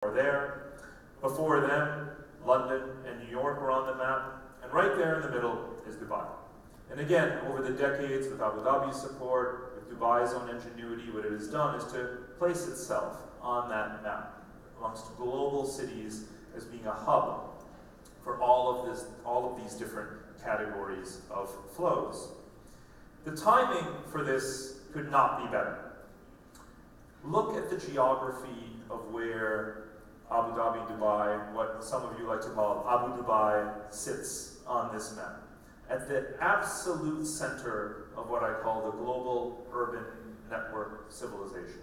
are there. Before them, London and New York were on the map, and right there in the middle is Dubai. And again, over the decades, with Abu Dhabi's support, with Dubai's own ingenuity, what it has done is to place itself on that map amongst global cities as being a hub for all of these different categories of flows. The timing for this could not be better. Look at the geography of where Abu Dhabi, Dubai, what some of you like to call Abu Dubai, sits on this map. At the absolute center of what I call the global urban network civilization.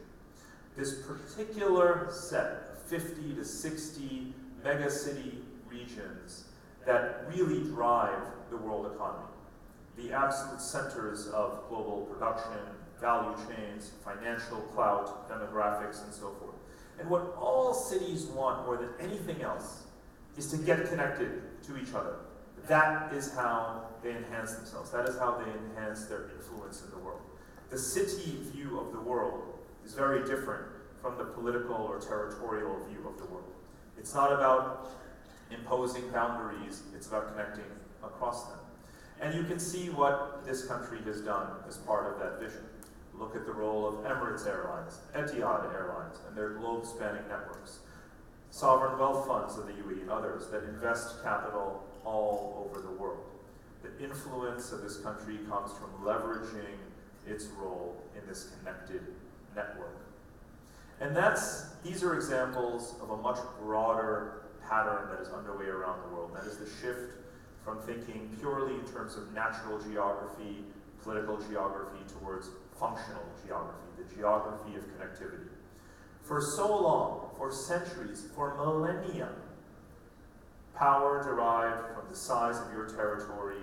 This particular set of 50 to 60 megacity regions that really drive the world economy. The absolute centers of global production, value chains, financial clout, demographics, and so forth. And what all cities want more than anything else is to get connected to each other. That is how they enhance themselves. That is how they enhance their influence in the world. The city view of the world is very different from the political or territorial view of the world. It's not about imposing boundaries, it's about connecting across them. And you can see what this country has done as part of that vision. Look at the role of Emirates Airlines, Etihad Airlines, and their globe-spanning networks. Sovereign wealth funds of the UAE and others that invest capital all over the world. The influence of this country comes from leveraging its role in this connected network. And these are examples of a much broader pattern that is underway around the world. That is the shift from thinking purely in terms of natural geography, political geography, towards functional geography, the geography of connectivity. For so long, for centuries, for millennia, power derived from the size of your territory,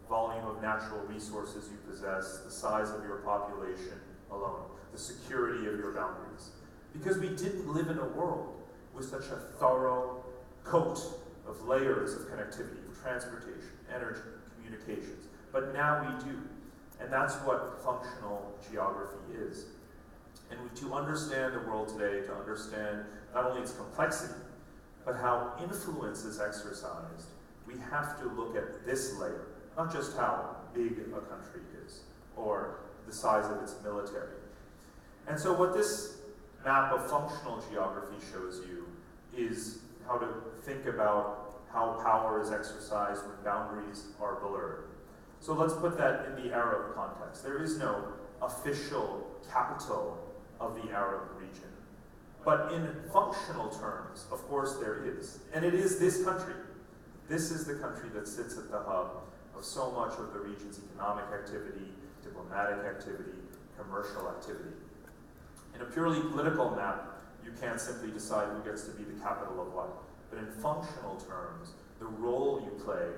volume of natural resources you possess, the size of your population alone, the security of your boundaries. Because we didn't live in a world with such a thorough coat of layers of connectivity, of transportation, energy, communications. But now we do. And that's what functional geography is. And to understand the world today, to understand not only its complexity, but how influence is exercised, we have to look at this layer, not just how big a country is, or the size of its military. And so what this map of functional geography shows you is how to think about how power is exercised when boundaries are blurred. So let's put that in the Arab context. There is no official capital of the Arab region. But in functional terms, of course there is. And it is this country. This is the country that sits at the hub of so much of the region's economic activity, diplomatic activity, commercial activity. In a purely political map, you can't simply decide who gets to be the capital of what. But in functional terms, the role you play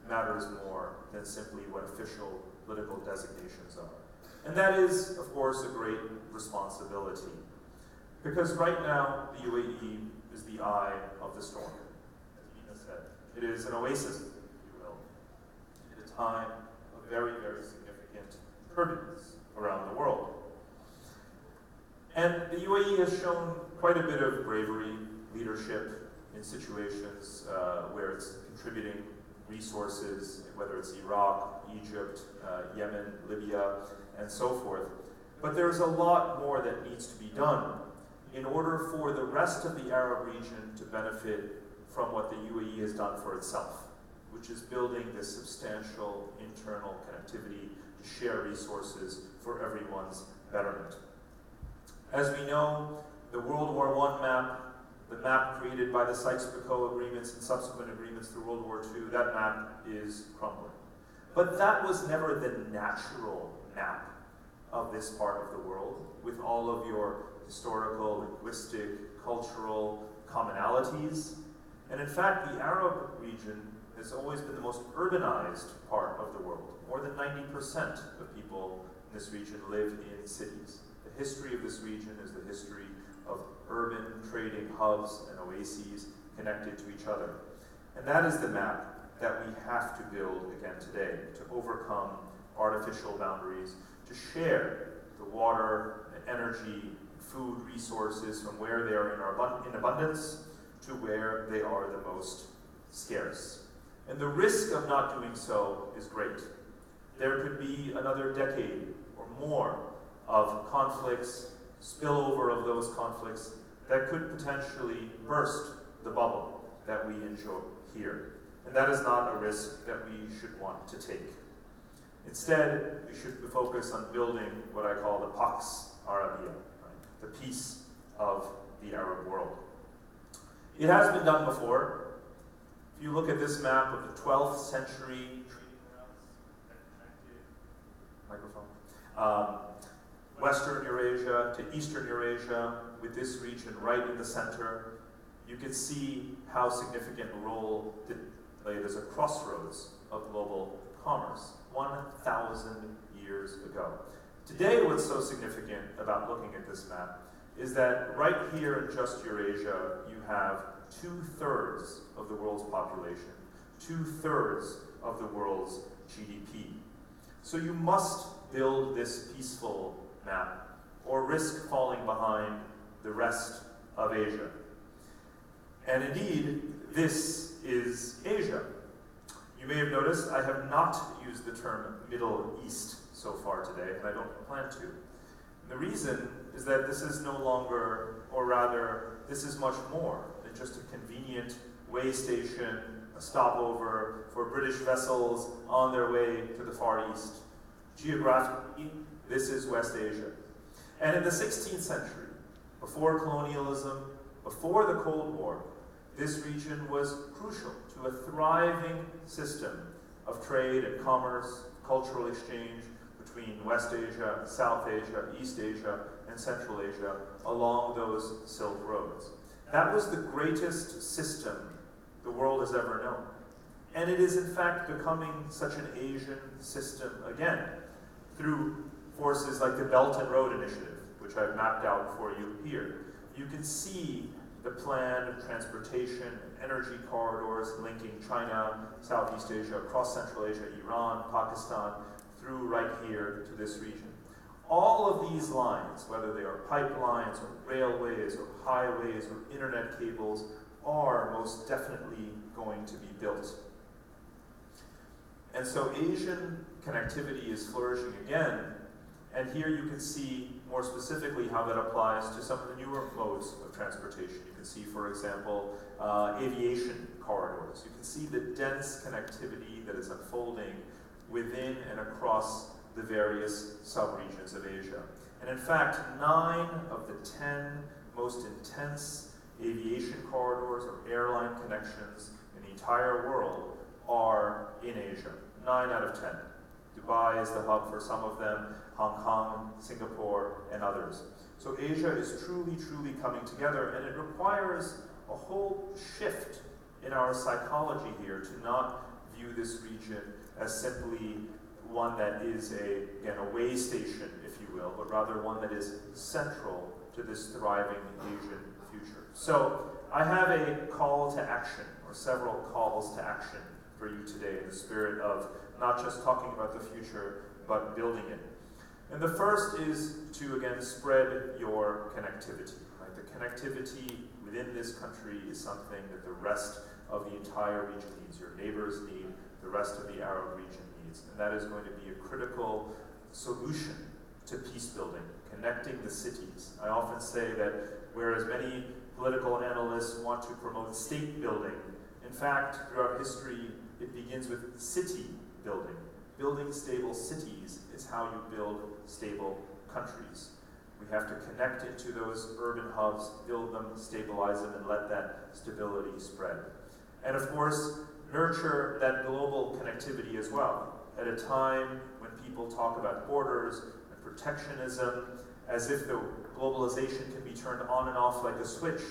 matters more than simply what official political designations are. And that is, of course, a great responsibility. Because right now, the UAE is the eye of the storm, as Nina said. It is an oasis, if you will, at a time of very, very significant turbulence around the world. And the UAE has shown quite a bit of bravery, leadership in situations where it's contributing resources, whether it's Iraq, Egypt, Yemen, Libya, and so forth. But there's a lot more that needs to be done in order for the rest of the Arab region to benefit from what the UAE has done for itself, which is building this substantial internal connectivity to share resources for everyone's betterment. As we know, the World War I map, the map created by the Sykes-Picot agreements and subsequent agreements through World War II, that map is crumbling. But that was never the natural map of this part of the world, with all of your historical, linguistic, cultural commonalities. And in fact, the Arab region has always been the most urbanized part of the world. More than 90% of people in this region live in cities. The history of this region is the history of urban trading hubs and oases connected to each other. And that is the map that we have to build again today to overcome artificial boundaries, to share the water, the energy, food resources from where they are in abundance, to where they are the most scarce. And the risk of not doing so is great. There could be another decade or more of conflicts, spillover of those conflicts, that could potentially burst the bubble that we enjoy here. And that is not a risk that we should want to take. Instead, we should focus on building what I call the Pax Arabia, right? The peace of the Arab world. It has been done before. If you look at this map of the 12th century Western Eurasia to Eastern Eurasia, with this region right in the center, you can see how significant a role it played as a crossroads of global commerce 1,000 years ago. Today, what's so significant about looking at this map is that right here in just Eurasia, you have 2/3 of the world's population, 2/3 of the world's GDP. So you must build this peaceful map or risk falling behind the rest of Asia. And indeed, this is Asia. You may have noticed I have not used the term Middle East so far today, and I don't plan to. And the reason is that this is no longer, or rather, this is much more than just a convenient way station, a stopover for British vessels on their way to the Far East. Geographically, this is West Asia. And in the 16th century, before colonialism, before the Cold War, this region was crucial to a thriving system of trade and commerce, cultural exchange between West Asia, South Asia, East Asia, and Central Asia along those Silk Roads. That was the greatest system the world has ever known. And it is in fact becoming such an Asian system again through forces like the Belt and Road Initiative, which I've mapped out for you here. You can see the planned transportation and energy corridors linking China, Southeast Asia, across Central Asia, Iran, Pakistan, through right here to this region. All of these lines, whether they are pipelines or railways or highways or internet cables, are most definitely going to be built. And so Asian connectivity is flourishing again, and here you can see more specifically how that applies to some of the newer modes of transportation. You can see, for example, aviation corridors. You can see the dense connectivity that is unfolding within and across the various subregions of Asia. And in fact, 9 of the 10 most intense aviation corridors or airline connections in the entire world are in Asia. 9 out of 10. Dubai is the hub for some of them, Hong Kong, Singapore, and others. So Asia is truly, truly coming together, and it requires a whole shift in our psychology here to not view this region as simply one that is a way station, if you will, but rather one that is central to this thriving Asian future. So I have a call to action, or several calls to action for you today in the spirit of not just talking about the future, but building it. And the first is to, again, spread your connectivity. Right? The connectivity within this country is something that the rest of the entire region needs. Your neighbors need, the rest of the Arab region needs. And that is going to be a critical solution to peace building, connecting the cities. I often say that whereas many political analysts want to promote state building, in fact, throughout history, it begins with city building. Building stable cities is how you build stable countries. We have to connect into those urban hubs, build them, stabilize them, and let that stability spread. And of course, nurture that global connectivity as well. At a time when people talk about borders and protectionism, as if the globalization can be turned on and off like a switch,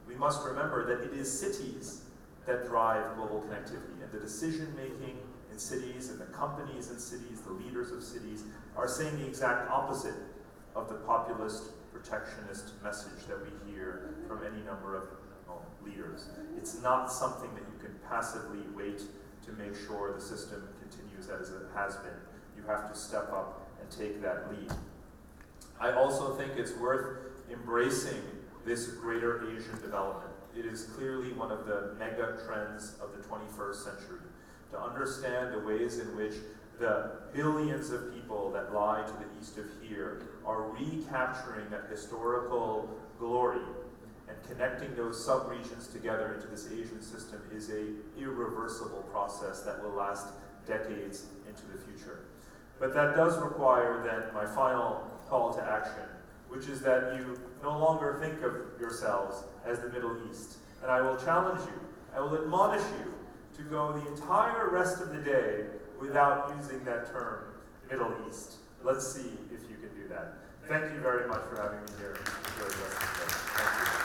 we must remember that it is cities that drive global connectivity, and the decision-making in cities and the companies in cities, the leaders of cities, are saying the exact opposite of the populist, protectionist message that we hear from any number of leaders. It's not something that you can passively wait to make sure the system continues as it has been. You have to step up and take that lead. I also think it's worth embracing this greater Asian development. it is clearly one of the mega trends of the 21st century, to understand the ways in which the billions of people that lie to the east of here are recapturing that historical glory and connecting those sub-regions together into this Asian system is an irreversible process that will last decades into the future. But that does require then my final call to action, which is that you no longer think of yourselves as the Middle East. And I will challenge you, I will admonish you to go the entire rest of the day without using that term, Middle East. Let's see if you can do that. Thank you very much for having me here. Enjoy the rest of the day. Thank you.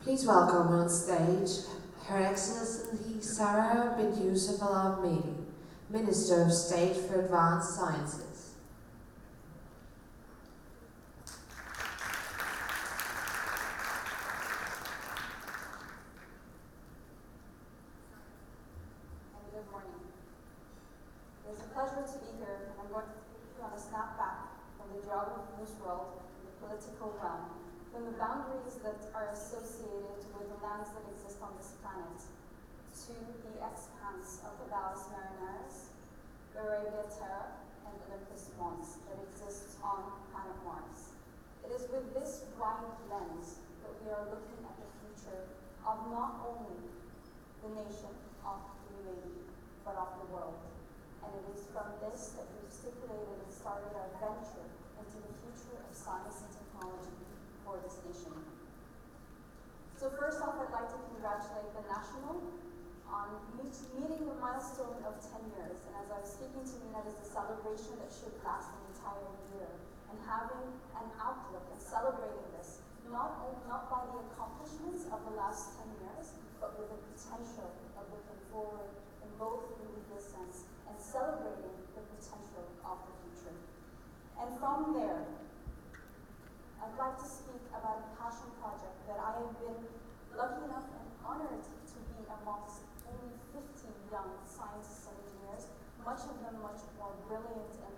Please welcome on stage Her Excellency Sarah bint Yusuf Al Ahmadi, Minister of State for Advanced Sciences. And good morning. It is a pleasure to be here, and I'm going to take you on a snapback from the geography of this world, from the political realm, from the boundaries that are associated with the lands that exist on this planet, to the expanse of the Valles Marineris, Arabia Terra, and Olympus Mons that exists on planet Mars. It is with this wide lens that we are looking at the future of not only the nation of the UAE, but of the world. And it is from this that we've stipulated and started our venture into the future of science and technology for this nation. So first off, I'd like to congratulate the National on meeting the milestone of 10 years. And as I was speaking to me, that is a celebration that should last an entire year. And having an outlook and celebrating this, not by the accomplishments of the last 10 years, but with the potential of looking forward in both the legal sense and celebrating the potential of the future. And from there, I'd like to speak about a passion project that I have been lucky enough and honored to be amongst only 50 young scientists and engineers, much of them much more brilliant and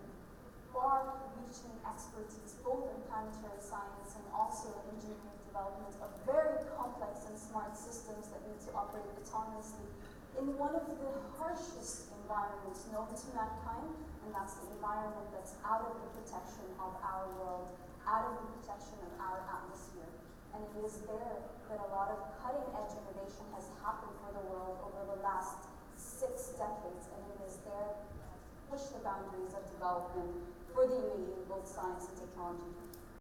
far-reaching expertise, both in planetary science and also in engineering development of very complex and smart systems that need to operate autonomously in one of the harshest environments known to mankind, and that's the environment that's out of the protection of our world, out of the protection of our atmosphere. And it is there that a lot of cutting-edge innovation has happened for the world over the last 6 decades, and it is there to push the boundaries of development for the UAE in both science and technology.